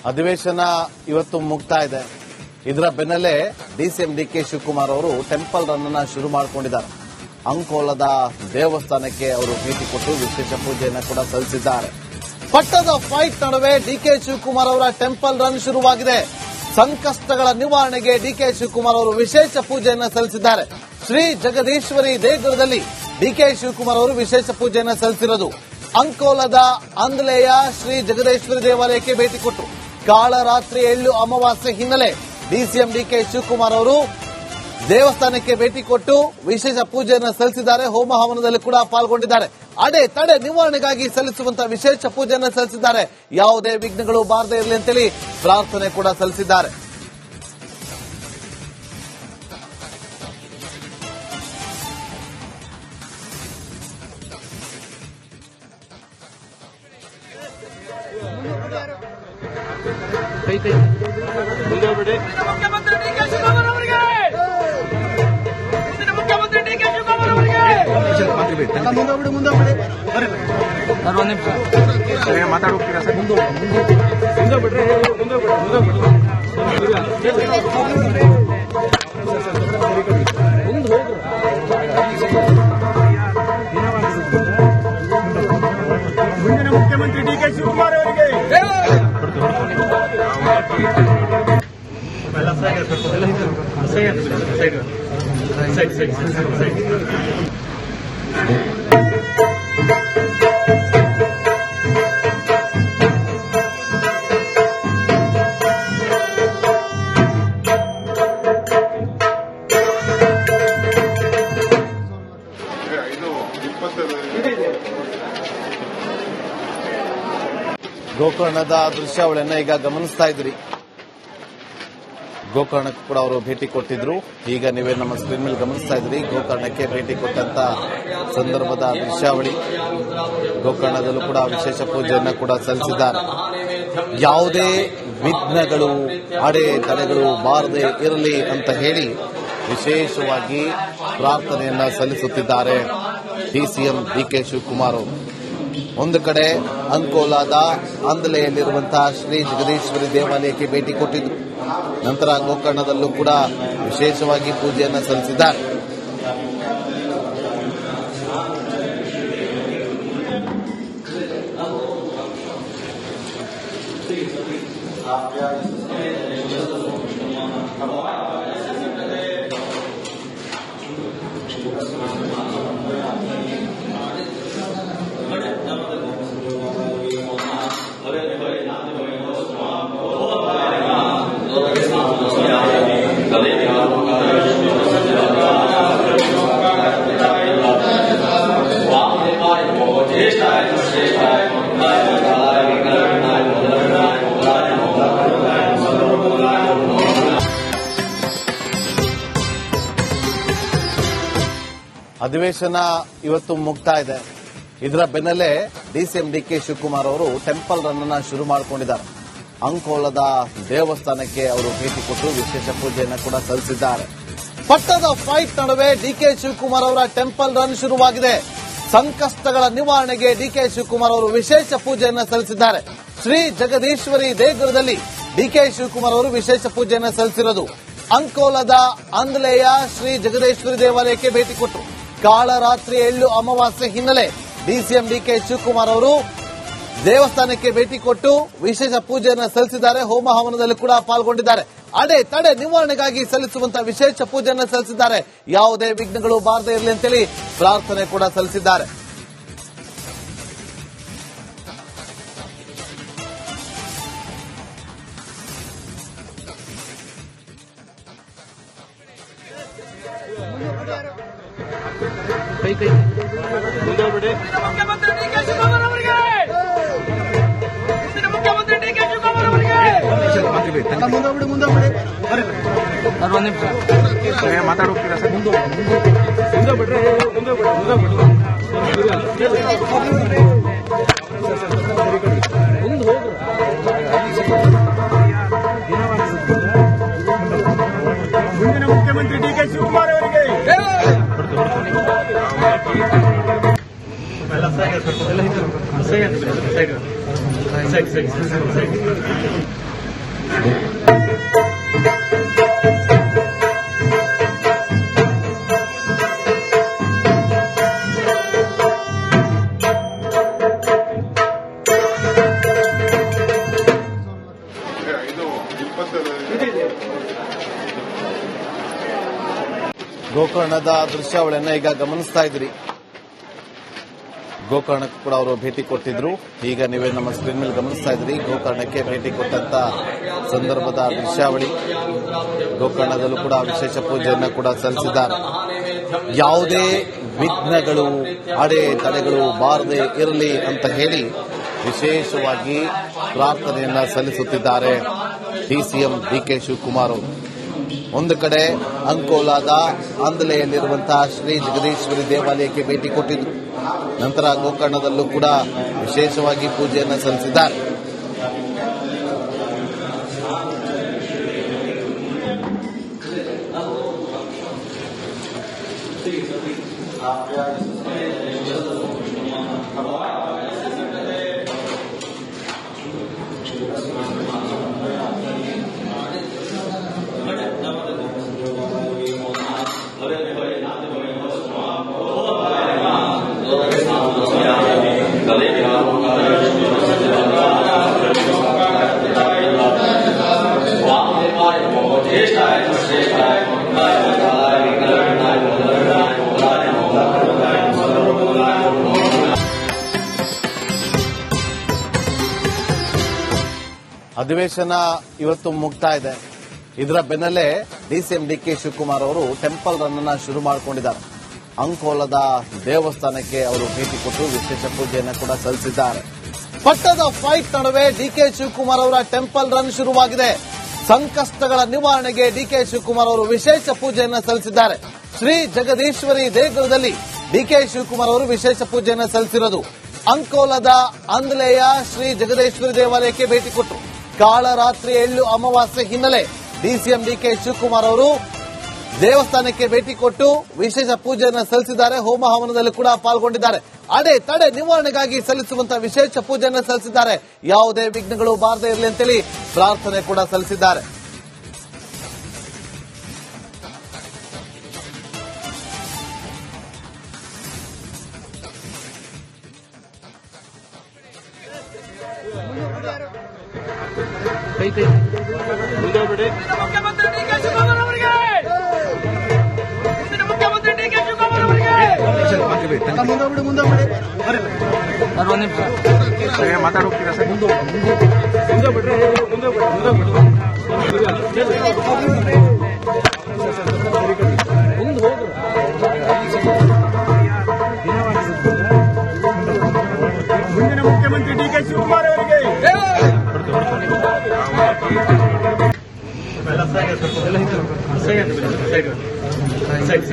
ಅಧಿವೇಶನ ಇವತ್ತು ಮುಕ್ತಾಯ ಇದೆ. ಇದರ ಬೆನ್ನಲ್ಲೇ ಡಿಸಿಎಂ ಡಿಕೆ ಶಿವಕುಮಾರ್ ಅವರು ಟೆಂಪಲ್ ರನ್ ಅನ್ನು ಶುರು ಮಾಡಿಕೊಂಡಿದ್ದಾರೆ. ಅಂಕೋಲದ ದೇವಸ್ಥಾನಕ್ಕೆ ಅವರು ಭೇಟಿ ಕೊಟ್ಟು ವಿಶೇಷ ಪೂಜೆಯನ್ನು ಕೂಡ ಸಲ್ಲಿಸಿದ್ದಾರೆ. ಪಟ್ಟದ ಫೈಟ್ ನಡುವೆ ಡಿಕೆ ಶಿವಕುಮಾರ್ ಅವರ ಟೆಂಪಲ್ ರನ್ ಶುರುವಾಗಿದೆ. ಸಂಕಷ್ಟಗಳ ನಿವಾರಣೆಗೆ ಡಿಕೆ ಶಿವಕುಮಾರ್ ಅವರು ವಿಶೇಷ ಪೂಜೆಯನ್ನು ಸಲ್ಲಿಸಿದ್ದಾರೆ. ಶ್ರೀ ಜಗದೀಶ್ವರಿ ದೇಗುಲದಲ್ಲಿ ಡಿಕೆ ಶಿವಕುಮಾರ್ ಅವರು ವಿಶೇಷ ಪೂಜೆಯನ್ನು ಸಲ್ಲಿಸಿರೋದು. ಅಂಕೋಲದ ಅಂದ್ಲೆಯ ಶ್ರೀ ಜಗದೀಶ್ವರಿ ದೇವಾಲಯಕ್ಕೆ ಭೇಟಿ ಕೊಟ್ಟರು. ಕಾಳರಾತ್ರಿ ಎಳ್ಳು ಅಮಾವಾಸ್ಯೆ ಹಿನ್ನೆಲೆ ಡಿಸಿಎಂ ಡಿಕೆ ಶಿವಕುಮಾರ್ ಅವರು ದೇವಸ್ಥಾನಕ್ಕೆ ಭೇಟಿ ಕೊಟ್ಟು ವಿಶೇಷ ಪೂಜೆಯನ್ನು ಸಲ್ಲಿಸಿದ್ದಾರೆ. ಹೋಮ ಹವನದಲ್ಲಿ ಕೂಡ ಪಾಲ್ಗೊಂಡಿದ್ದಾರೆ. ಅಡೆ ತಡೆ ನಿವಾರಣೆಗಾಗಿ ಸಲ್ಲಿಸುವಂತಹ ವಿಶೇಷ ಪೂಜೆಯನ್ನು ಸಲ್ಲಿಸಿದ್ದಾರೆ. ಯಾವುದೇ ವಿಘ್ನಗಳು ಬಾರದೇ ಇರಲಿ ಅಂತೇಳಿ ಪ್ರಾರ್ಥನೆ ಕೂಡ ಸಲ್ಲಿಸಿದ್ದಾರೆ. ಮುಖ್ಯಮಂತ್ರಿ ಡಿಕೆ ಶಿವಕುಮಾರ್ ಅವರಿಗೆ ಮುಖ್ಯಮಂತ್ರಿ ಡಿಕೆ ಶಿವಕುಮಾರ್ ಅವರಿಗೆ ಮಾತಾಡೋಗ್ತೀರಾ ಸರ್? ಮುಂದಿನ ಮುಖ್ಯಮಂತ್ರಿ ಡಿಕೆ ಶಿವಕುಮಾರ್ ಅವರಿಗೆ ಗೋಕರ್ಣದ ದೃಶ್ಯಾವಳಿಯನ್ನ ಈಗ ಗಮನಿಸ್ತಾ ಇದ್ರಿ. ಗೋಕರ್ಣಕ್ಕೆ ಕೂಡ ಅವರು ಭೇಟಿ ಕೊಟ್ಟಿದ್ರು. ಈಗ ನೀವೇ ನಮ್ಮ ಸ್ಕ್ರೀನ್ ಮೇಲೆ ಗಮನಿಸ್ತಾ ಇದ್ರಿ. ಗೋಕರ್ಣಕ್ಕೆ ಭೇಟಿ ಕೊಟ್ಟಂತ ಸಂದರ್ಭದ ದೃಶ್ಯಾವಳಿ. ಗೋಕರ್ಣದಲ್ಲೂ ಕೂಡ ವಿಶೇಷ ಪೂಜೆಯನ್ನ ಕೂಡ ಸಲ್ಲಿಸಿದ್ದಾರೆ. ಯಾವುದೇ ವಿಘ್ನಗಳು ಅಡೆತಡೆಗಳು ಬಾರದೆ ಇರಲಿ ಅಂತ ಹೇಳಿ ವಿಶೇಷವಾಗಿ ಪ್ರಾರ್ಥನೆಯನ್ನ ಸಲ್ಲಿಸುತ್ತಿದ್ದಾರೆ ಡಿಸಿಎಂ ಡಿಕೆ ಶಿವಕುಮಾರ್ ಅವರು. ಒಂದು ಕಡೆ ಅಂಕೋಲಾದ ಅಂದಲೆಯಲ್ಲಿರುವಂತಹ ಶ್ರೀ ಜಗದೀಶ್ವರಿ ದೇವಾಲಯಕ್ಕೆ ಭೇಟಿ ಕೊಟ್ಟಿದ್ರು. ನಂತರ ಗೋಕರ್ಣದಲ್ಲೂ ಕೂಡ ವಿಶೇಷವಾಗಿ ಪೂಜೆಯನ್ನು ಸಲ್ಲಿಸಿದ್ದಾರೆ. ಅಧಿವೇಶನ ಇವತ್ತು ಮುಕ್ತಾಯ ಇದೆ. ಇದರ ಬೆನ್ನಲ್ಲೇ ಡಿಸಿಎಂ ಡಿಕೆ ಶಿವಕುಮಾರ್ ಅವರು ಟೆಂಪಲ್ ರನ್ ಅನ್ನು ಶುರು ಮಾಡಿಕೊಂಡಿದ್ದಾರೆ. ಅಂಕೋಲದ ದೇವಸ್ಥಾನಕ್ಕೆ ಅವರು ಭೇಟಿ ಕೊಟ್ಟು ವಿಶೇಷ ಪೂಜೆಯನ್ನು ಕೂಡ ಸಲ್ಲಿಸಿದ್ದಾರೆ. ಪಟ್ಟದ ಫೈಟ್ ನಡುವೆ ಡಿಕೆ ಶಿವಕುಮಾರ್ ಅವರ ಟೆಂಪಲ್ ರನ್ ಶುರುವಾಗಿದೆ. ಸಂಕಷ್ಟಗಳ ನಿವಾರಣೆಗೆ ಡಿಕೆ ಶಿವಕುಮಾರ್ ಅವರು ವಿಶೇಷ ಪೂಜೆಯನ್ನು ಸಲ್ಲಿಸಿದ್ದಾರೆ. ಶ್ರೀ ಜಗದೀಶ್ವರಿ ದೇಗುಲದಲ್ಲಿ ಡಿಕೆ ಶಿವಕುಮಾರ್ ಅವರು ವಿಶೇಷ ಪೂಜೆಯನ್ನು ಸಲ್ಲಿಸಿರೋದು. ಅಂಕೋಲದ ಅಂದ್ಲೆಯ ಶ್ರೀ ಜಗದೀಶ್ವರಿ ದೇವಾಲಯಕ್ಕೆ ಭೇಟಿ ಕೊಟ್ಟರು. ಕಾಳರಾತ್ರಿ ಎಳ್ಳು ಅಮಾವಾಸ್ಯೆ ಹಿನ್ನೆಲೆ ಡಿಸಿಎಂ ಡಿಕೆ ಶಿವಕುಮಾರ್ ಅವರು ದೇವಸ್ಥಾನಕ್ಕೆ ಭೇಟಿ ಕೊಟ್ಟು ವಿಶೇಷ ಪೂಜೆಯನ್ನು ಸಲ್ಲಿಸಿದ್ದಾರೆ. ಹೋಮ ಹವನದಲ್ಲಿ ಕೂಡ ಪಾಲ್ಗೊಂಡಿದ್ದಾರೆ. ಅಡೆ ತಡೆ ನಿವಾರಣೆಗಾಗಿ ಸಲ್ಲಿಸುವಂತಹ ವಿಶೇಷ ಪೂಜೆಯನ್ನು ಸಲ್ಲಿಸಿದ್ದಾರೆ. ಯಾವುದೇ ವಿಘ್ನಗಳು ಬಾರದೇ ಇರಲಿ ಅಂತೇಳಿ ಪ್ರಾರ್ಥನೆ ಕೂಡ ಸಲ್ಲಿಸಿದ್ದಾರೆ. ಮುಖ್ಯಮಂತ್ರಿ ಡಿಕೆ ಶಿವಕುಮಾರ್ ಅವರಿಗೆ ಮುಖ್ಯಮಂತ್ರಿ ಡಿಕೆ ಶಿವಕುಮಾರ್ ಅವರಿಗೆ ಮಾತಾಡೋಗ್ತೀರಾ ಸರ್? ಮುಂದಿನ ಮುಖ್ಯಮಂತ್ರಿ ಡಿಕೆ ಶಿವಕುಮಾರ್ ಅವರಿಗೆ ಸೈಡ್ ಗೋಕರ್ಣದ ದೃಶ್ಯಾವಳಿಯನ್ನ ಈಗ ಗಮನಿಸ್ತಾ ಇದ್ರಿ. ಗೋಕರ್ಣಕ್ಕೆ ಕೂಡ ಅವರು ಭೇಟಿ ಕೊಟ್ಟಿದ್ರು. ಈಗ ನೀವೇ ನಮ್ಮ ಸ್ಕ್ರೀನ್ ಮೇಲೆ ಗಮನಿಸ್ತಾ ಇದ್ರಿ ಗೋಕರ್ಣಕ್ಕೆ ಭೇಟಿ ಕೊಟ್ಟಂತ ಸಂದರ್ಭದ ದೃಶ್ಯಾವಳಿ. ಗೋಕರ್ಣದಲ್ಲೂ ಕೂಡ ವಿಶೇಷ ಪೂಜೆಯನ್ನ ಕೂಡ ಸಲ್ಲಿಸಿದ್ದಾರೆ. ಯಾವುದೇ ವಿಘ್ನಗಳು ಅಡೆತಡೆಗಳು ಬಾರದೆ ಇರಲಿ ಅಂತ ಹೇಳಿ ವಿಶೇಷವಾಗಿ ಪ್ರಾರ್ಥನೆಯನ್ನ ಸಲ್ಲಿಸುತ್ತಿದ್ದಾರೆ ಡಿಸಿಎಂ ಡಿಕೆ ಶಿವಕುಮಾರ್ ಅವರು. ಒಂದು ಕಡೆ ಅಂಕೋಲಾದ ಆಂದಲೆಯಲ್ಲಿರುವಂತಹ ಶ್ರೀ ಜಗದೀಶ್ವರಿ ದೇವಾಲಯಕ್ಕೆ ಭೇಟಿ ಕೊಟ್ಟಿದ್ರು. ನಂತರ ಗೋಕರ್ಣದಲ್ಲೂ ಕೂಡ ವಿಶೇಷವಾಗಿ ಪೂಜೆಯನ್ನು ಸಲ್ಲಿಸಿದ್ದಾರೆ. ಅಧಿವೇಶನ ಇವತ್ತು ಮುಕ್ತಾಯ ಇದೆ. ಇದರ ಬೆನ್ನಲ್ಲೇ ಡಿಸಿಎಂ ಡಿಕೆ ಶಿವಕುಮಾರ್ ಅವರು ಟೆಂಪಲ್ ರನ್ ಅನ್ನ ಶುರು ಮಾಡಿಕೊಂಡಿದ್ದಾರೆ. ಅಂಕೋಲದ ದೇವಸ್ಥಾನಕ್ಕೆ ಅವರು ಭೇಟಿ ಕೊಟ್ಟು ವಿಶೇಷ ಪೂಜೆಯನ್ನು ಕೂಡ ಸಲ್ಲಿಸಿದ್ದಾರೆ. ಪಟ್ಟದ ಫೈಟ್ ನಡುವೆ ಡಿಕೆ ಶಿವಕುಮಾರ್ ಅವರ ಟೆಂಪಲ್ ರನ್ ಶುರುವಾಗಿದೆ. ಸಂಕಷ್ಟಗಳ ನಿವಾರಣೆಗೆ ಡಿಕೆ ಶಿವಕುಮಾರ್ ಅವರು ವಿಶೇಷ ಪೂಜೆಯನ್ನು ಸಲ್ಲಿಸಿದ್ದಾರೆ. ಶ್ರೀ ಜಗದೀಶ್ವರಿ ದೇಗುಲದಲ್ಲಿ ಡಿಕೆ ಶಿವಕುಮಾರ್ ಅವರು ವಿಶೇಷ ಪೂಜೆಯನ್ನು ಸಲ್ಲಿಸಿರೋದು. ಅಂಕೋಲದ ಆಂದಲೆಯ ಶ್ರೀ ಜಗದೀಶ್ವರಿ ದೇವಾಲಯಕ್ಕೆ ಭೇಟಿ ಕೊಟ್ಟರು. ಕಾಳರಾತ್ರಿ ಎಳ್ಳು ಅಮಾವಾಸ್ಯೆ ಹಿನ್ನೆಲೆ ಡಿಸಿಎಂ ಡಿಕೆ ಶಿವಕುಮಾರ್ ಅವರು ದೇವಸ್ಥಾನಕ್ಕೆ ಭೇಟಿ ಕೊಟ್ಟು ವಿಶೇಷ ಪೂಜೆಯನ್ನು ಸಲ್ಲಿಸಿದ್ದಾರೆ. ಹೋಮ ಹವನದಲ್ಲಿ ಕೂಡ ಪಾಲ್ಗೊಂಡಿದ್ದಾರೆ. ಅಡೆತಡೆ ನಿವಾರಣೆಗಾಗಿ ಸಲ್ಲಿಸುವಂತಹ ವಿಶೇಷ ಪೂಜೆಯನ್ನು ಸಲ್ಲಿಸಿದ್ದಾರೆ. ಯಾವುದೇ ವಿಘ್ನಗಳು ಬಾರದೇ ಇರಲಿ ಅಂತೇಳಿ ಪ್ರಾರ್ಥನೆ ಕೂಡ ಸಲ್ಲಿಸಿದ್ದಾರೆ. ಮುಖ್ಯಮಂತ್ರಿ ಡಿಕೆ ಶಿವಕುಮಾರ್ ಅವರಿಗೆ ಮುಖ್ಯಮಂತ್ರಿ ಡಿಕೆ ಶಿವಕುಮಾರ್ ಅವರಿಗೆ ಮಾತಾಡೋಗ್ತೀರಾ ಸರ್? ಮುಂದೆ ಬಿಡ್ರಿ. ಮುಂದಿನ ಮುಖ್ಯಮಂತ್ರಿ ಡಿಕೆ ಶಿವಕುಮಾರ್ ಅವರಿಗೆ ಸೈಡ್